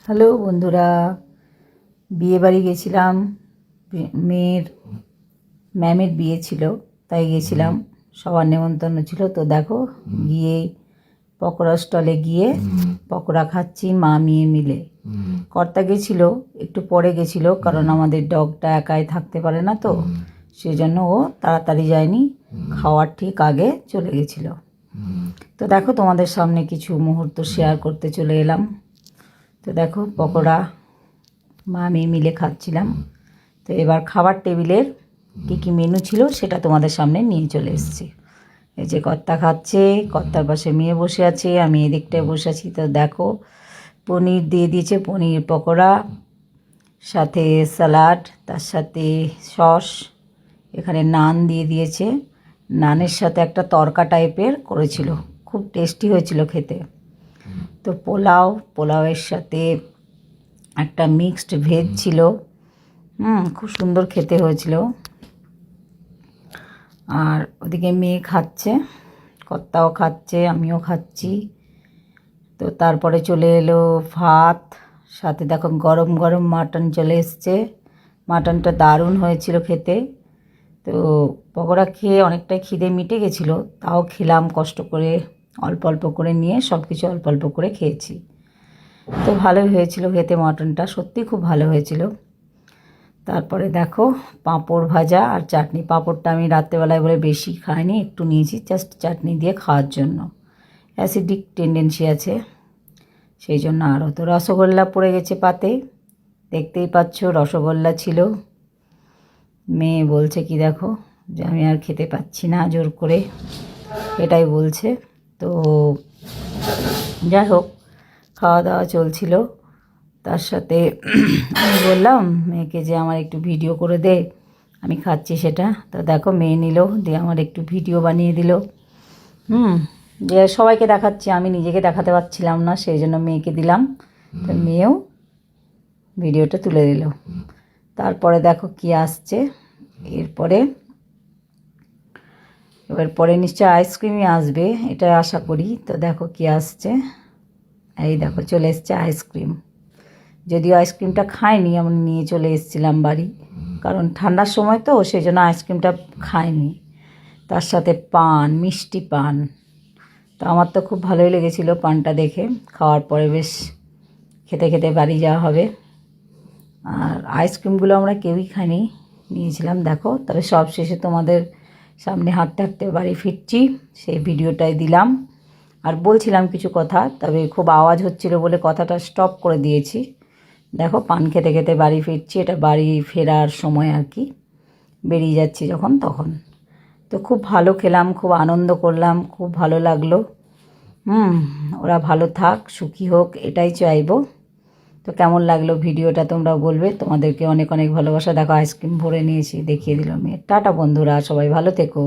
Hello বন্ধুরা, বিয়ে বাড়ি গেছিলাম। মেয়ের ম্যামের বিয়ে ছিল, তাই গেছিলাম। সবার নেমন্তন্ন ছিল। তো দেখো, গিয়ে পকোড়া স্টলে গিয়ে পকোড়া খাচ্ছি মা মেয়ে মিলে। কর্তা গেছিল, একটু পরে গেছিল, কারণ আমাদের ডগটা একাই থাকতে পারে না, তো সেই জন্য ও তাড়াতাড়ি যায়নি, খাওয়ার ঠিক আগে চলে গেছিল। তো দেখো, তোমাদের সামনে কিছু মুহূর্ত শেয়ার করতে চলে এলাম। তো দেখো, পকোড়া মা মেয়ে মিলে খাচ্ছিলাম। তো এবার খাবার টেবিলের কী কী মেনু ছিল সেটা তোমাদের সামনে নিয়ে চলে এসেছি। এই যে কর্তা খাচ্ছে, কর্তার পাশে মেয়ে বসে আছে, আমি এদিকটায় বসে আছি। তো দেখো, পনির দিয়ে দিয়েছে, পনির পকোড়া, সাথে স্যালাড, তার সাথে সস, এখানে নান দিয়ে দিয়েছে। নানের সাথে একটা তরকা টাইপের করেছিল, খুব টেস্টি হয়েছিল খেতে। তো পোলাওয়ের সাথে একটা মিক্সড ভেজ ছিল, খুব সুন্দর খেতে হয়েছিল। আর ওদিকে মেয়ে খাচ্ছে, কর্তাও খাচ্ছে, আমিও খাচ্ছি। তো তারপরে চলে এলো ভাত, সাথে দেখো গরম গরম মাটন চলে এসছে। মাটনটা দারুণ হয়েছিল খেতে। তো পকোড়া খেয়ে অনেকটাই খিদে মিটে গেছিলো, তাও খেলাম কষ্ট করে, অল্প অল্প করে নিয়ে সব কিছু অল্প অল্প করে খেয়েছি। তো ভালোই হয়েছিল খেতে, মাটনটা সত্যি খুব ভালো হয়েছিল। তারপরে দেখো, পাঁপড় ভাজা আর চাটনি। পাঁপড়টা আমি রাত্রেবেলায় বলে বেশি খাইনি, একটু নিয়েছি জাস্ট চাটনি দিয়ে খাওয়ার জন্য। অ্যাসিডিক টেন্ডেন্সি আছে, সেই জন্য। আরও তো রসগোল্লা পড়ে গেছে পাতে, দেখতেই পাচ্ছ রসগোল্লা ছিল। মেয়ে বলছে কি দেখো, যে আমি আর খেতে পাচ্ছি না, জোর করে এটাই বলছে। তো যাই হোক, খাওয়া দাওয়া চলছিল। তার সাথে আমি বললাম মেয়েকে যে আমার একটু ভিডিও করে দে, আমি খাচ্ছি সেটা। তো দেখো, মেয়ে নিল, দিয়ে আমার একটু ভিডিও বানিয়ে দিল। যে সবাইকে দেখাচ্ছি, আমি নিজেকে দেখাতে পারছিলাম না, সেই জন্য মেয়েকে দিলাম। তো মেয়েও ভিডিওটা তুলে দিল। তারপরে দেখো কি আসছে এবার পরে নিশ্চয় আইসক্রিমই আসবে, এটা আশা করি। তো দেখো কি আসছে, এই দেখো চলে এসছে আইসক্রিম। যদিও আইসক্রিমটা খাইনি, আমি নিয়ে চলে এসেছিলাম বাড়ি, কারণ ঠান্ডার সময় তো, সেই জন্য আইসক্রিমটা খাইনি। তার সাথে পান, মিষ্টি পান। তো আমার তো খুব ভালোই লেগেছিলো পানটা দেখে। খাওয়ার পরে বেশ খেতে খেতে বাড়ি যাওয়া হবে। আর আইসক্রিমগুলো আমরা কেউই খাইনি, নিয়েছিলাম। দেখো, তবে সব শেষে তোমাদের সামনে হাঁটতে হাঁটতে বাড়ি ফিরছি, সেই ভিডিওটাই দিলাম। আর বলছিলাম কিছু কথা, তবে খুব আওয়াজ হচ্ছিল বলে কথাটা স্টপ করে দিয়েছি। দেখো, পান খেতে খেতে বাড়ি ফিরছি, এটা বাড়ি ফেরার সময় আর কি, বেরিয়ে যাচ্ছি যখন তখন। তো খুব ভালো খেলাম, খুব আনন্দ করলাম, খুব ভালো লাগলো। ওরা ভালো থাক, সুখী হোক, এটাই চাইবো। তো কেমন লাগলো ভিডিওটা তোমরা বলবে। তোমাদেরকে অনেক অনেক ভালোবাসা। দেখো, আইসক্রিম ভরে নিয়েছি, দেখিয়ে দিল মেয়ে। টাটা বন্ধুরা, সবাই ভালো থেকো।